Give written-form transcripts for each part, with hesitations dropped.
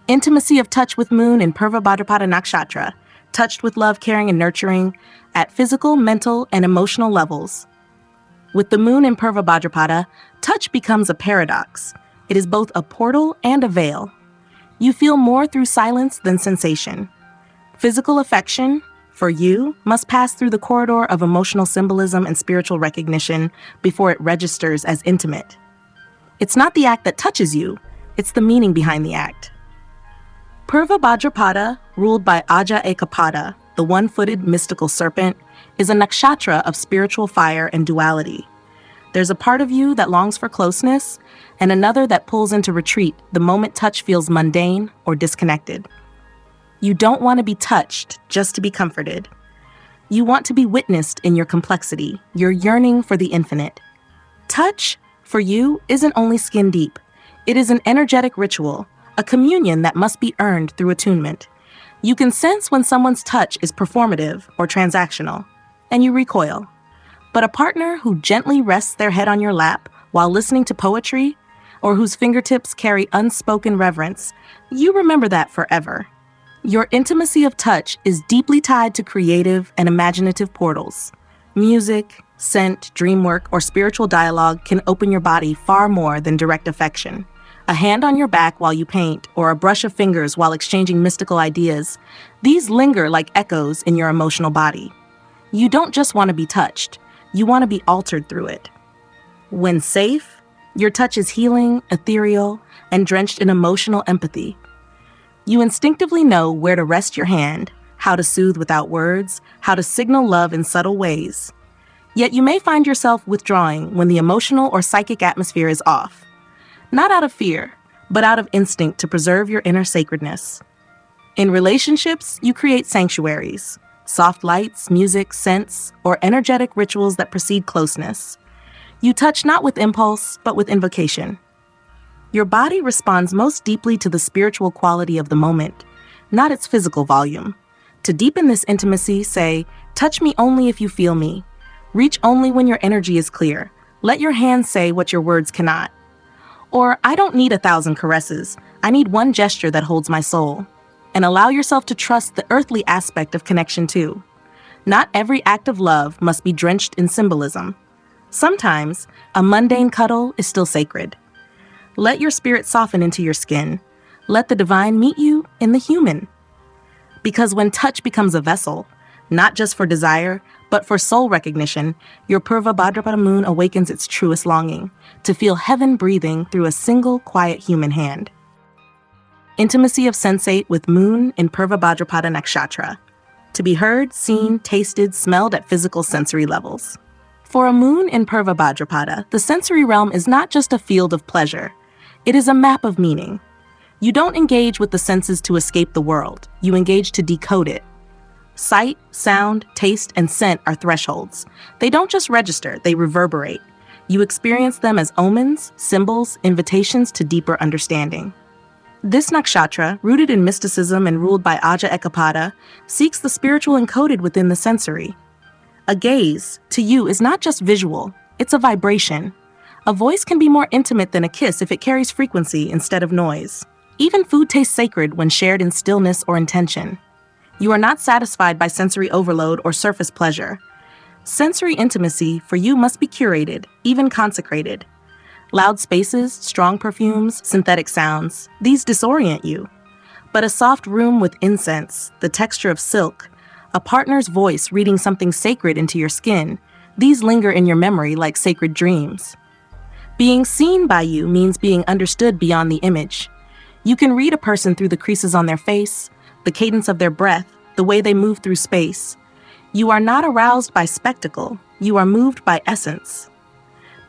Intimacy of touch with moon in Purva Bhadrapada Nakshatra, touched with love, caring, and nurturing at physical, mental, and emotional levels. With the moon in Purva Bhadrapada, touch becomes a paradox. It is both a portal and a veil. You feel more through silence than sensation. Physical affection, for you, must pass through the corridor of emotional symbolism and spiritual recognition before it registers as intimate. It's not the act that touches you, it's the meaning behind the act. Purva Bhadrapada, ruled by Aja Ekapada, the one-footed mystical serpent, is a nakshatra of spiritual fire and duality. There's a part of you that longs for closeness, and another that pulls into retreat the moment touch feels mundane or disconnected. You don't want to be touched just to be comforted. You want to be witnessed in your complexity, your yearning for the infinite. Touch, for you, isn't only skin deep. It is an energetic ritual, a communion that must be earned through attunement. You can sense when someone's touch is performative or transactional, and you recoil. But a partner who gently rests their head on your lap while listening to poetry, or whose fingertips carry unspoken reverence, you remember that forever. Your intimacy of touch is deeply tied to creative and imaginative portals. Music, scent, dream work, or spiritual dialogue can open your body far more than direct affection. A hand on your back while you paint, or a brush of fingers while exchanging mystical ideas, these linger like echoes in your emotional body. You don't just want to be touched, you want to be altered through it. When safe, your touch is healing, ethereal, and drenched in emotional empathy. You instinctively know where to rest your hand, how to soothe without words, how to signal love in subtle ways. Yet you may find yourself withdrawing when the emotional or psychic atmosphere is off. Not out of fear, but out of instinct to preserve your inner sacredness. In relationships, you create sanctuaries, soft lights, music, scents, or energetic rituals that precede closeness. You touch not with impulse, but with invocation. Your body responds most deeply to the spiritual quality of the moment, not its physical volume. To deepen this intimacy, say, touch me only if you feel me. Reach only when your energy is clear. Let your hands say what your words cannot. Or, I don't need 1,000 caresses. I need one gesture that holds my soul. And allow yourself to trust the earthly aspect of connection too. Not every act of love must be drenched in symbolism. Sometimes, a mundane cuddle is still sacred. Let your spirit soften into your skin. Let the divine meet you in the human. Because when touch becomes a vessel, not just for desire, but for soul recognition, your Purva Bhadrapada moon awakens its truest longing, to feel heaven breathing through a single quiet human hand. Intimacy of sensate with moon in Purva Bhadrapada Nakshatra. To be heard, seen, tasted, smelled at physical sensory levels. For a moon in Purva Bhadrapada, the sensory realm is not just a field of pleasure. It is a map of meaning. You don't engage with the senses to escape the world. You engage to decode it. Sight, sound, taste, and scent are thresholds. They don't just register, they reverberate. You experience them as omens, symbols, invitations to deeper understanding. This nakshatra, rooted in mysticism and ruled by Aja Ekapada, seeks the spiritual encoded within the sensory. A gaze, to you, is not just visual, it's a vibration. A voice can be more intimate than a kiss if it carries frequency instead of noise. Even food tastes sacred when shared in stillness or intention. You are not satisfied by sensory overload or surface pleasure. Sensory intimacy for you must be curated, even consecrated. Loud spaces, strong perfumes, synthetic sounds, these disorient you. But a soft room with incense, the texture of silk, a partner's voice reading something sacred into your skin, these linger in your memory like sacred dreams. Being seen by you means being understood beyond the image. You can read a person through the creases on their face, the cadence of their breath, the way they move through space. You are not aroused by spectacle, you are moved by essence.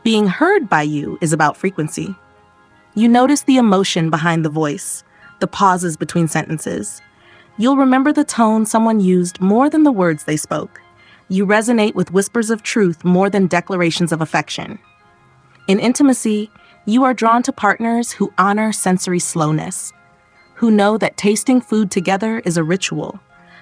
Being heard by you is about frequency. You notice the emotion behind the voice, the pauses between sentences. You'll remember the tone someone used more than the words they spoke. You resonate with whispers of truth more than declarations of affection. In intimacy, you are drawn to partners who honor sensory slowness, who know that tasting food together is a ritual,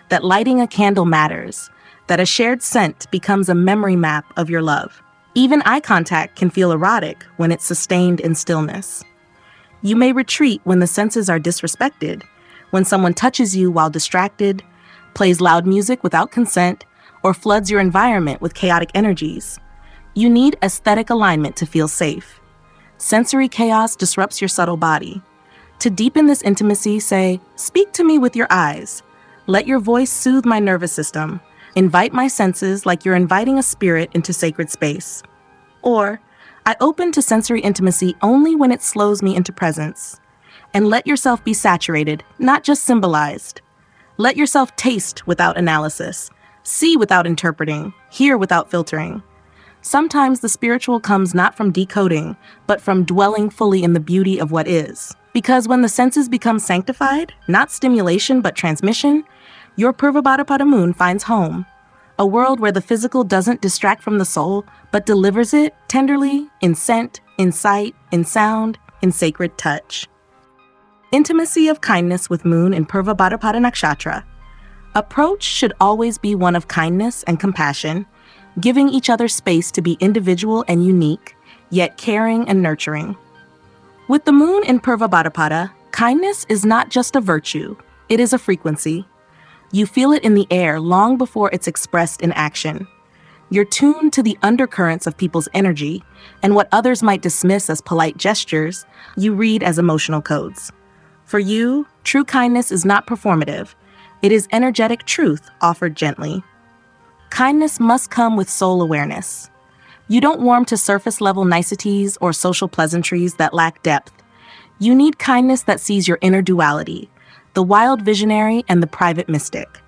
that lighting a candle matters, that a shared scent becomes a memory map of your love. Even eye contact can feel erotic when it's sustained in stillness. You may retreat when the senses are disrespected, when someone touches you while distracted, plays loud music without consent, or floods your environment with chaotic energies. You need aesthetic alignment to feel safe. Sensory chaos disrupts your subtle body. To deepen this intimacy, say, "Speak to me with your eyes. Let your voice soothe my nervous system. Invite my senses like you're inviting a spirit into sacred space." Or, "I open to sensory intimacy only when it slows me into presence." And let yourself be saturated, not just symbolized. Let yourself taste without analysis, see without interpreting, hear without filtering. Sometimes the spiritual comes not from decoding, but from dwelling fully in the beauty of what is. Because when the senses become sanctified, not stimulation but transmission, your Purva Bhadrapada moon finds home. A world where the physical doesn't distract from the soul, but delivers it tenderly, in scent, in sight, in sound, in sacred touch. Intimacy of kindness with moon in Purva Bhadrapada Nakshatra. Approach should always be one of kindness and compassion, giving each other space to be individual and unique, yet caring and nurturing. With the moon in Purva Bhadrapada, kindness is not just a virtue, it is a frequency. You feel it in the air long before it's expressed in action. You're tuned to the undercurrents of people's energy, and what others might dismiss as polite gestures, you read as emotional codes. For you, true kindness is not performative. It is energetic truth offered gently. Kindness must come with soul awareness. You don't warm to surface-level niceties or social pleasantries that lack depth. You need kindness that sees your inner duality, the wild visionary and the private mystic.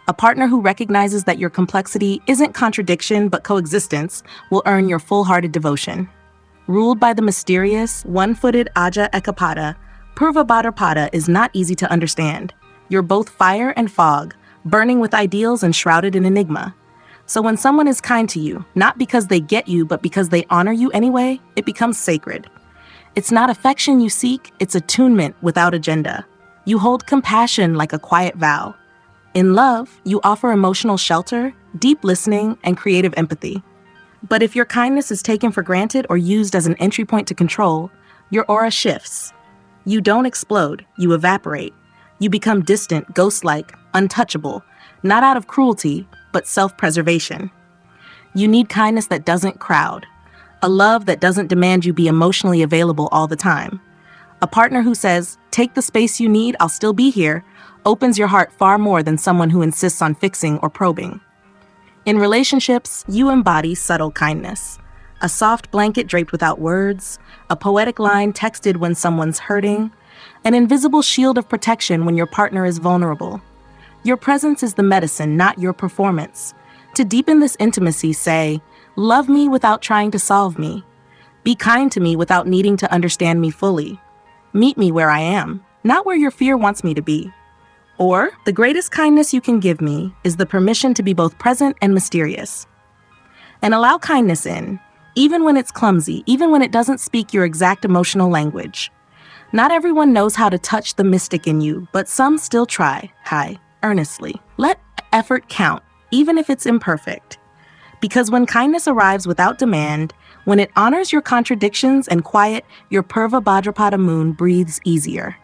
A partner who recognizes that your complexity isn't contradiction but coexistence will earn your full-hearted devotion. Ruled by the mysterious, one-footed Aja Ekapada, Purva Bhadrapada is not easy to understand. You're both fire and fog, burning with ideals and shrouded in enigma. So when someone is kind to you, not because they get you, but because they honor you anyway, it becomes sacred. It's not affection you seek, it's attunement without agenda. You hold compassion like a quiet vow. In love, you offer emotional shelter, deep listening, and creative empathy. But if your kindness is taken for granted or used as an entry point to control, your aura shifts. You don't explode, you evaporate. You become distant, ghost-like, untouchable, not out of cruelty, but self-preservation. You need kindness that doesn't crowd, a love that doesn't demand you be emotionally available all the time. A partner who says, "Take the space you need, I'll still be here," opens your heart far more than someone who insists on fixing or probing. In relationships, you embody subtle kindness. A soft blanket draped without words, a poetic line texted when someone's hurting, an invisible shield of protection when your partner is vulnerable. Your presence is the medicine, not your performance. To deepen this intimacy, say, "Love me without trying to solve me. Be kind to me without needing to understand me fully. Meet me where I am, not where your fear wants me to be." Or, "The greatest kindness you can give me is the permission to be both present and mysterious." And allow kindness in, even when it's clumsy, even when it doesn't speak your exact emotional language. Not everyone knows how to touch the mystic in you, but some still try, earnestly. Let effort count, even if it's imperfect. Because when kindness arrives without demand, when it honors your contradictions and quiet, your Purva Bhadrapada moon breathes easier.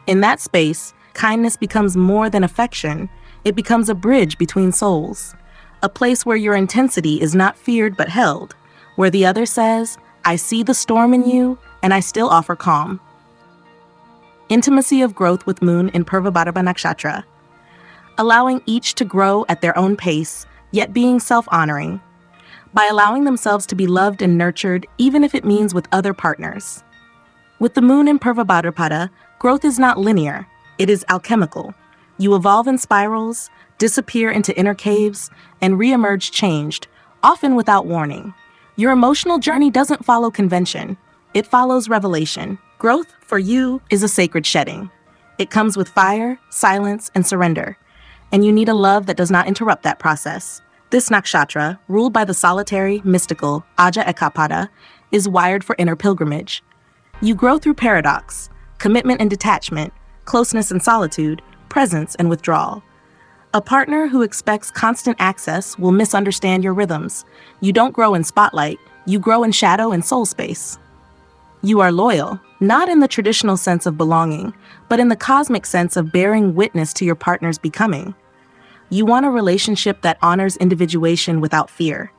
In that space, kindness becomes more than affection. It becomes a bridge between souls. A place where your intensity is not feared but held, where the other says, "I see the storm in you, and I still offer calm." Intimacy of growth with moon in Purva Bhadrapada Nakshatra. Allowing each to grow at their own pace, yet being self-honoring. By allowing themselves to be loved and nurtured, even if it means with other partners. With the moon in Purva Bhadrapada, growth is not linear, it is alchemical. You evolve in spirals, disappear into inner caves, and re-emerge changed, often without warning. Your emotional journey doesn't follow convention, it follows revelation. Growth, for you, is a sacred shedding. It comes with fire, silence, and surrender. And you need a love that does not interrupt that process. This nakshatra, ruled by the solitary, mystical Aja Ekapada, is wired for inner pilgrimage. You grow through paradox, commitment and detachment, closeness and solitude, presence and withdrawal. A partner who expects constant access will misunderstand your rhythms. You don't grow in spotlight, you grow in shadow and soul space. You are loyal, not in the traditional sense of belonging, but in the cosmic sense of bearing witness to your partner's becoming. You want a relationship that honors individuation without fear.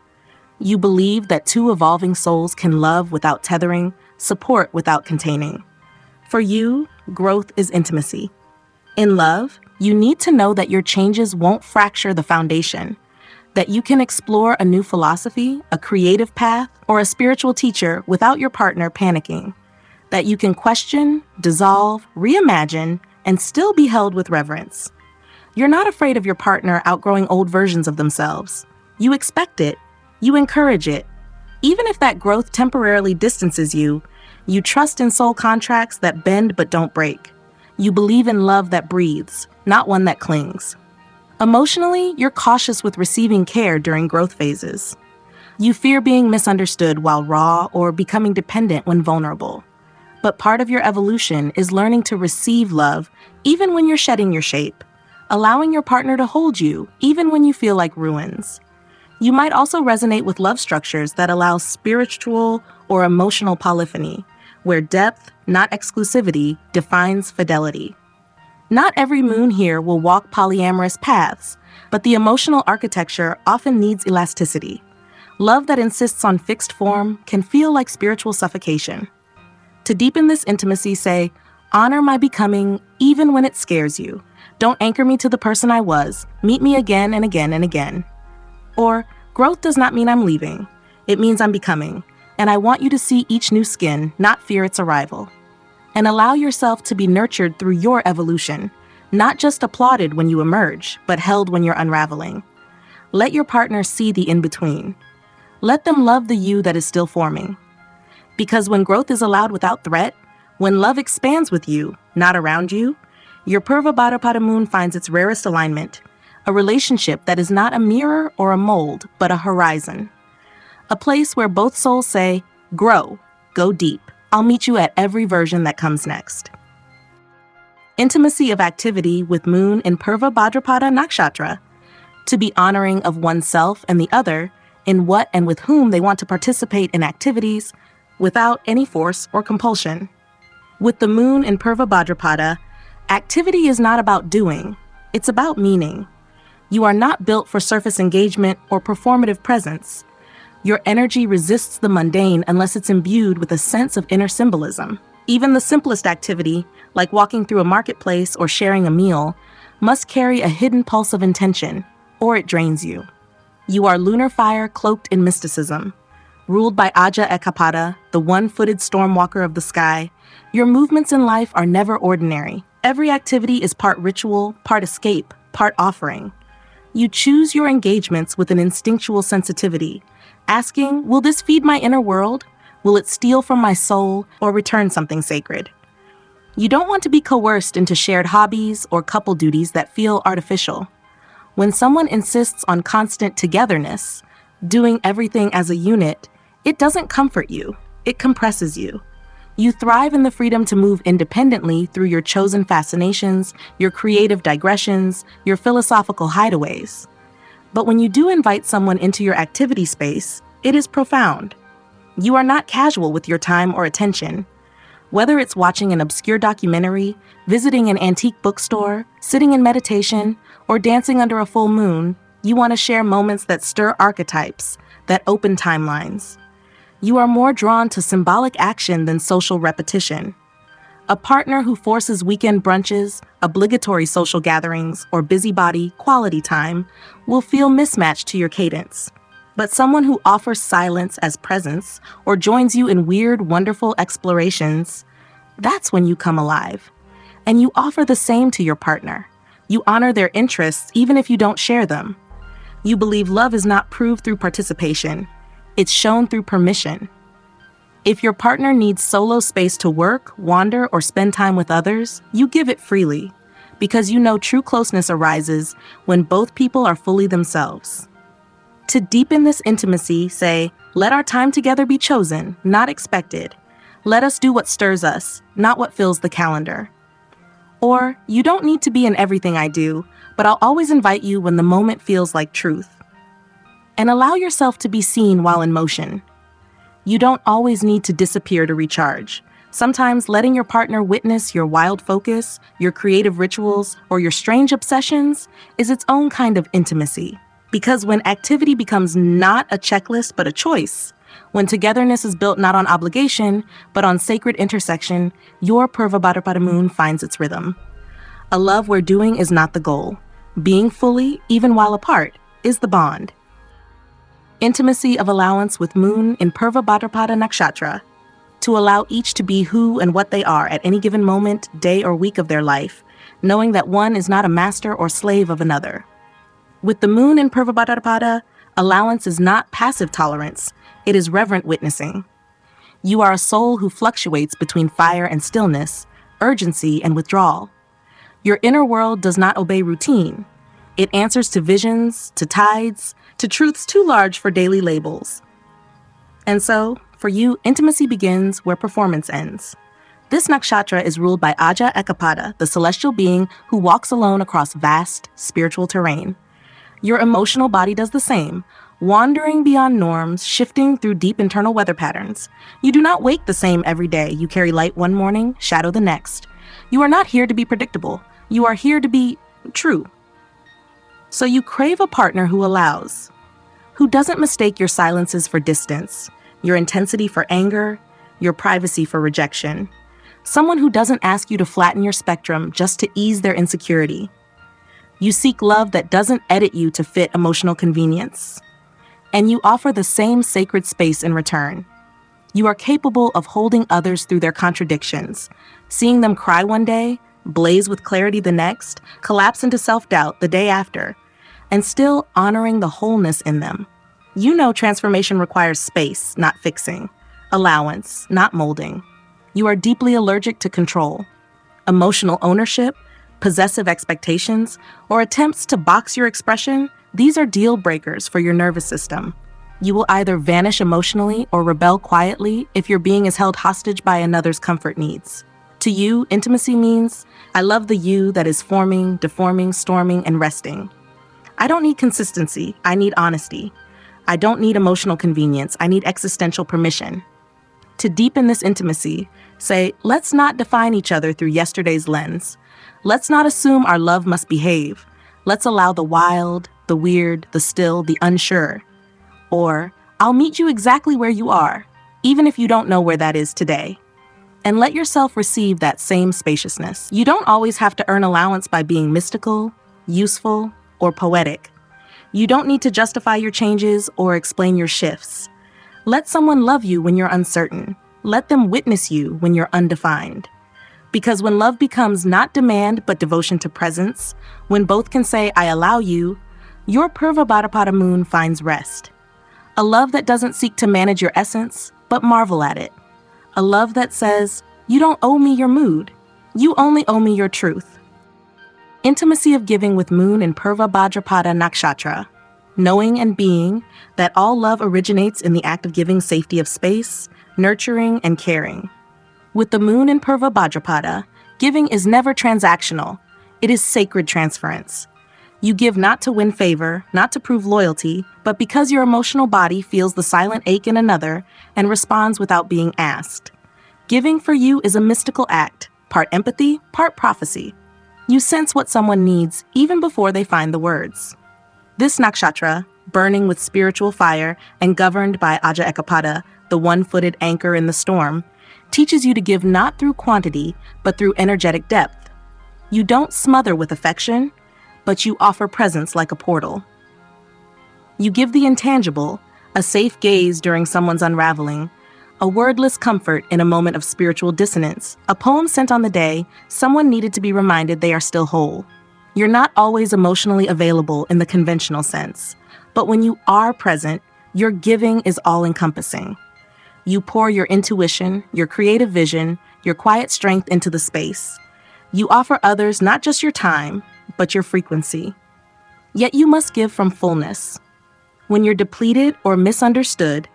You believe that two evolving souls can love without tethering, support without containing. For you, growth is intimacy. In love, you need to know that your changes won't fracture the foundation, that you can explore a new philosophy, a creative path, or a spiritual teacher without your partner panicking, that you can question, dissolve, reimagine, and still be held with reverence. You're not afraid of your partner outgrowing old versions of themselves. You expect it. You encourage it. Even if that growth temporarily distances you, you trust in soul contracts that bend but don't break. You believe in love that breathes, not one that clings. Emotionally, you're cautious with receiving care during growth phases. You fear being misunderstood while raw or becoming dependent when vulnerable. But part of your evolution is learning to receive love even when you're shedding your shape, allowing your partner to hold you even when you feel like ruins. You might also resonate with love structures that allow spiritual or emotional polyphony, where depth, not exclusivity, defines fidelity. Not every moon here will walk polyamorous paths, but the emotional architecture often needs elasticity. Love that insists on fixed form can feel like spiritual suffocation. To deepen this intimacy, say, honor my becoming even when it scares you. Don't anchor me to the person I was. Meet me again and again and again. Or, growth does not mean I'm leaving. It means I'm becoming. And I want you to see each new skin, not fear its arrival. And allow yourself to be nurtured through your evolution, not just applauded when you emerge, but held when you're unraveling. Let your partner see the in-between. Let them love the you that is still forming. Because when growth is allowed without threat, when love expands with you, not around you, your Purva Bhadrapada moon finds its rarest alignment, a relationship that is not a mirror or a mold, but a horizon. A place where both souls say, grow, go deep. I'll meet you at every version that comes next. Intimacy of activity with moon in Purva Bhadrapada Nakshatra. To be honoring of oneself and the other in what and with whom they want to participate in activities without any force or compulsion. With the moon in Purva Bhadrapada, activity is not about doing, it's about meaning. You are not built for surface engagement or performative presence. Your energy resists the mundane unless it's imbued with a sense of inner symbolism. Even the simplest activity, like walking through a marketplace or sharing a meal, must carry a hidden pulse of intention, or it drains you. You are lunar fire cloaked in mysticism. Ruled by Aja Ekapada, the one-footed stormwalker of the sky, your movements in life are never ordinary. Every activity is part ritual, part escape, part offering. You choose your engagements with an instinctual sensitivity, asking, will this feed my inner world? Will it steal from my soul or return something sacred? You don't want to be coerced into shared hobbies or couple duties that feel artificial. When someone insists on constant togetherness, doing everything as a unit, it doesn't comfort you, it compresses you. You thrive in the freedom to move independently through your chosen fascinations, your creative digressions, your philosophical hideaways. But when you do invite someone into your activity space, it is profound. You are not casual with your time or attention. Whether it's watching an obscure documentary, visiting an antique bookstore, sitting in meditation, or dancing under a full moon, you want to share moments that stir archetypes, that open timelines. You are more drawn to symbolic action than social repetition. A partner who forces weekend brunches, obligatory social gatherings, or busybody quality time will feel mismatched to your cadence. But someone who offers silence as presence or joins you in weird, wonderful explorations, that's when you come alive. And you offer the same to your partner. You honor their interests even if you don't share them. You believe love is not proved through participation. It's shown through permission. If your partner needs solo space to work, wander, or spend time with others, you give it freely, because you know true closeness arises when both people are fully themselves. To deepen this intimacy, say, let our time together be chosen, not expected. Let us do what stirs us, not what fills the calendar. Or, you don't need to be in everything I do, but I'll always invite you when the moment feels like truth. And allow yourself to be seen while in motion. You don't always need to disappear to recharge. Sometimes letting your partner witness your wild focus, your creative rituals, or your strange obsessions is its own kind of intimacy. Because when activity becomes not a checklist but a choice, when togetherness is built not on obligation but on sacred intersection, your Purva Bhadrapada moon finds its rhythm. A love where doing is not the goal. Being fully, even while apart, is the bond. Intimacy of allowance with moon in Purva Bhadrapada Nakshatra, to allow each to be who and what they are at any given moment, day, or week of their life, knowing that one is not a master or slave of another. With the moon in Purva Bhadrapada, allowance is not passive tolerance, it is reverent witnessing. You are a soul who fluctuates between fire and stillness, urgency and withdrawal. Your inner world does not obey routine. It answers to visions, to tides, to truths too large for daily labels. And so, for you, intimacy begins where performance ends. This nakshatra is ruled by Aja Ekapada, the celestial being who walks alone across vast spiritual terrain. Your emotional body does the same, wandering beyond norms, shifting through deep internal weather patterns. You do not wake the same every day. You carry light one morning, shadow the next. You are not here to be predictable. You are here to be true. So you crave a partner who allows, who doesn't mistake your silences for distance, your intensity for anger, your privacy for rejection. Someone who doesn't ask you to flatten your spectrum just to ease their insecurity. You seek love that doesn't edit you to fit emotional convenience. And you offer the same sacred space in return. You are capable of holding others through their contradictions, seeing them cry one day, blaze with clarity the next, collapse into self-doubt the day after, and still honoring the wholeness in them. You know transformation requires space, not fixing, allowance, not molding. You are deeply allergic to control, emotional ownership, possessive expectations, or attempts to box your expression. These are deal breakers for your nervous system. You will either vanish emotionally or rebel quietly if your being is held hostage by another's comfort needs. To you, intimacy means, I love the you that is forming, deforming, storming, and resting. I don't need consistency, I need honesty. I don't need emotional convenience, I need existential permission. To deepen this intimacy, say, let's not define each other through yesterday's lens. Let's not assume our love must behave. Let's allow the wild, the weird, the still, the unsure. Or, I'll meet you exactly where you are, even if you don't know where that is today. And let yourself receive that same spaciousness. You don't always have to earn allowance by being mystical, useful, or poetic. You don't need to justify your changes or explain your shifts. Let someone love you when you're uncertain. Let them witness you when you're undefined. Because when love becomes not demand but devotion to presence, when both can say, I allow you, your Purva Bhadrapada moon finds rest. A love that doesn't seek to manage your essence, but marvel at it. A love that says, you don't owe me your mood. You only owe me your truth. Intimacy of giving with moon in Purva Bhadrapada Nakshatra. Knowing and being that all love originates in the act of giving safety of space, nurturing, and caring. With the moon in Purva Bhadrapada, giving is never transactional. It is sacred transference. You give not to win favor, not to prove loyalty, but because your emotional body feels the silent ache in another and responds without being asked. Giving for you is a mystical act, part empathy, part prophecy. You sense what someone needs even before they find the words. This nakshatra, burning with spiritual fire and governed by Aja Ekapada, the one-footed anchor in the storm, teaches you to give not through quantity, but through energetic depth. You don't smother with affection, but you offer presence like a portal. You give the intangible, a safe gaze during someone's unraveling, a wordless comfort in a moment of spiritual dissonance, a poem sent on the day someone needed to be reminded they are still whole. You're not always emotionally available in the conventional sense, but when you are present, your giving is all-encompassing. You pour your intuition, your creative vision, your quiet strength into the space. You offer others not just your time, but your frequency. Yet you must give from fullness. When you're depleted or misunderstood,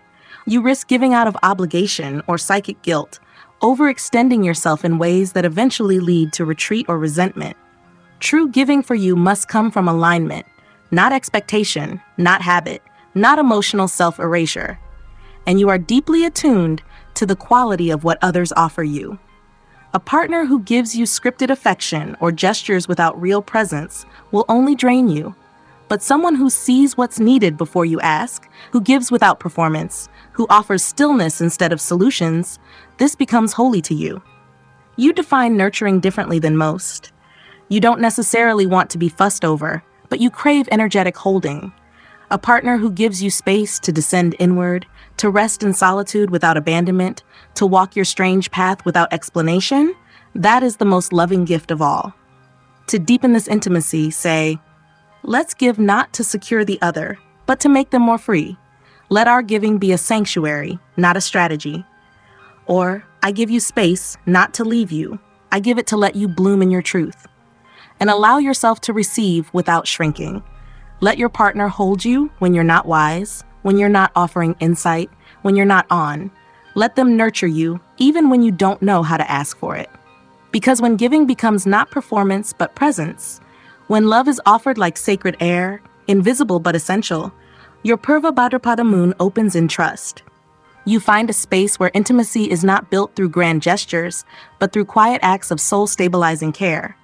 you risk giving out of obligation or psychic guilt, overextending yourself in ways that eventually lead to retreat or resentment. True giving for you must come from alignment, not expectation, not habit, not emotional self-erasure. and you are deeply attuned to the quality of what others offer you. A partner who gives you scripted affection or gestures without real presence will only drain you. But someone who sees what's needed before you ask, who gives without performance, who offers stillness instead of solutions, this becomes holy to you. You define nurturing differently than most. You don't necessarily want to be fussed over, but you crave energetic holding. A partner who gives you space to descend inward, to rest in solitude without abandonment, to walk your strange path without explanation, that is the most loving gift of all. To deepen this intimacy, say, let's give not to secure the other, but to make them more free. Let our giving be a sanctuary, not a strategy. Or, I give you space, not to leave you. I give it to let you bloom in your truth. And allow yourself to receive without shrinking. Let your partner hold you when you're not wise, when you're not offering insight, when you're not on. Let them nurture you, even when you don't know how to ask for it. Because when giving becomes not performance, but presence, when love is offered like sacred air, invisible but essential, your Purva Bhadrapada moon opens in trust. You find a space where intimacy is not built through grand gestures, but through quiet acts of soul-stabilizing care.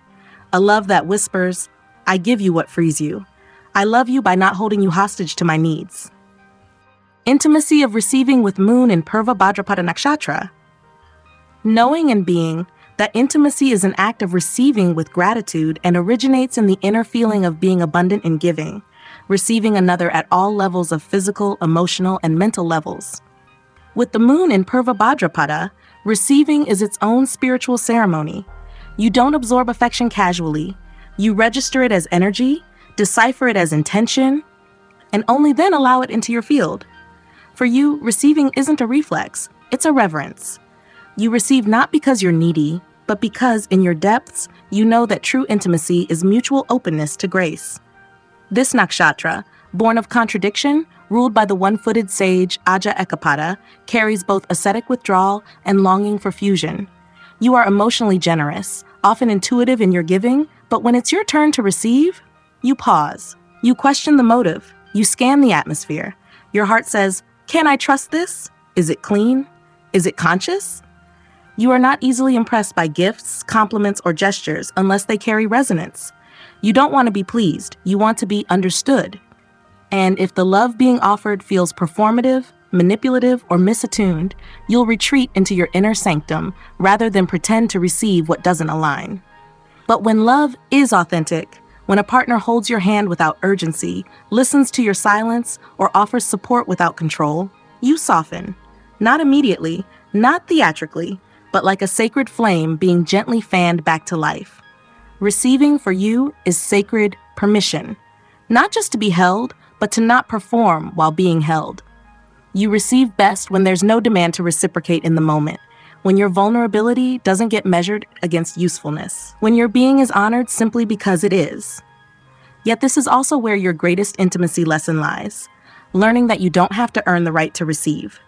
A love that whispers, I give you what frees you. I love you by not holding you hostage to my needs. Intimacy of receiving with moon in Purva Bhadrapada Nakshatra. Knowing and being that intimacy is an act of receiving with gratitude and originates in the inner feeling of being abundant in giving, receiving another at all levels of physical, emotional, and mental levels. With the moon in Purva Bhadrapada, receiving is its own spiritual ceremony. You don't absorb affection casually. You register it as energy, decipher it as intention, and only then allow it into your field. For you, receiving isn't a reflex, it's a reverence. You receive not because you're needy, but because in your depths, you know that true intimacy is mutual openness to grace. This nakshatra, born of contradiction, ruled by the one-footed sage Aja Ekapada, carries both ascetic withdrawal and longing for fusion. You are emotionally generous, often intuitive in your giving, but when it's your turn to receive, you pause. You question the motive. You scan the atmosphere. Your heart says, can I trust this? Is it clean? Is it conscious? You are not easily impressed by gifts, compliments, or gestures unless they carry resonance. You don't want to be pleased. You want to be understood. And if the love being offered feels performative, manipulative, or misattuned, you'll retreat into your inner sanctum rather than pretend to receive what doesn't align. But when love is authentic, when a partner holds your hand without urgency, listens to your silence, or offers support without control, you soften. Not immediately, not theatrically, but like a sacred flame being gently fanned back to life. Receiving for you is sacred permission, not just to be held, but to not perform while being held. You receive best when there's no demand to reciprocate in the moment, when your vulnerability doesn't get measured against usefulness, when your being is honored simply because it is. Yet this is also where your greatest intimacy lesson lies, learning that you don't have to earn the right to receive.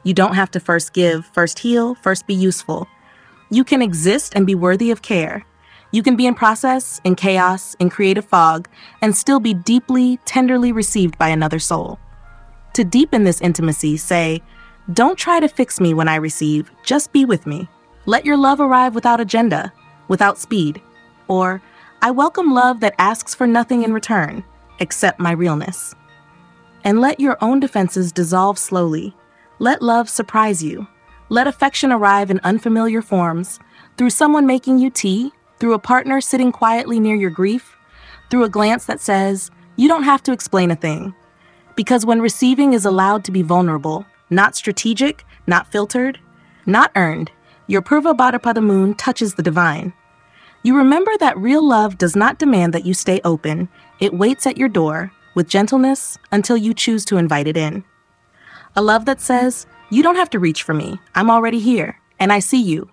You don't have to first give, first heal, first be useful. You can exist and be worthy of care. You can be in process, in chaos, in creative fog, and still be deeply, tenderly received by another soul. To deepen this intimacy, say, don't try to fix me when I receive, just be with me. Let your love arrive without agenda, without speed. Or, I welcome love that asks for nothing in return, except my realness. And let your own defenses dissolve slowly. Let love surprise you. Let affection arrive in unfamiliar forms, through someone making you tea, through a partner sitting quietly near your grief, through a glance that says, you don't have to explain a thing. Because when receiving is allowed to be vulnerable, not strategic, not filtered, not earned, your Purva Bhadrapada moon touches the divine. You remember that real love does not demand that you stay open. It waits at your door with gentleness until you choose to invite it in. A love that says, you don't have to reach for me. I'm already here, and I see you,